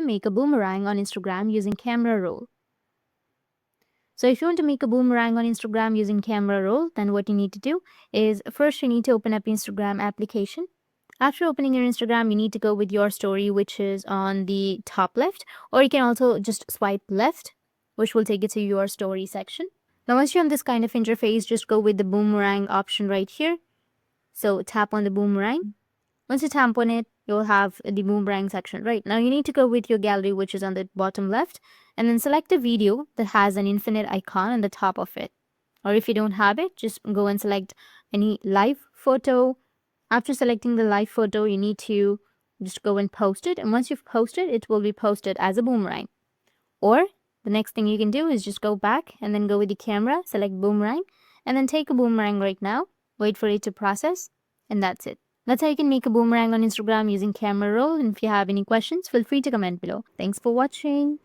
make a boomerang on Instagram using camera roll. So if you want to make a boomerang on Instagram using camera roll, then what you need to do is first you need to open up Instagram application. After opening your Instagram, you need to go with your story, which is on the top left, or you can also just swipe left, which will take you to your story section. Now, once you're on this kind of interface, just go with the boomerang option right here. So tap on the boomerang. Once you tap on it, you'll have the boomerang section. Right now, you need to go with your gallery, which is on the bottom left, and then select a video that has an infinite icon on the top of it. Or if you don't have it, just go and select any live photo. After selecting the live photo, you need to just go and post it. And once you've posted, it will be posted as a boomerang. Or the next thing you can do is just go back and then go with the camera, select boomerang, and then take a boomerang right now. Wait for it to process, and that's it. That's how you can make a boomerang on Instagram using camera roll. And if you have any questions, feel free to comment below. Thanks for watching.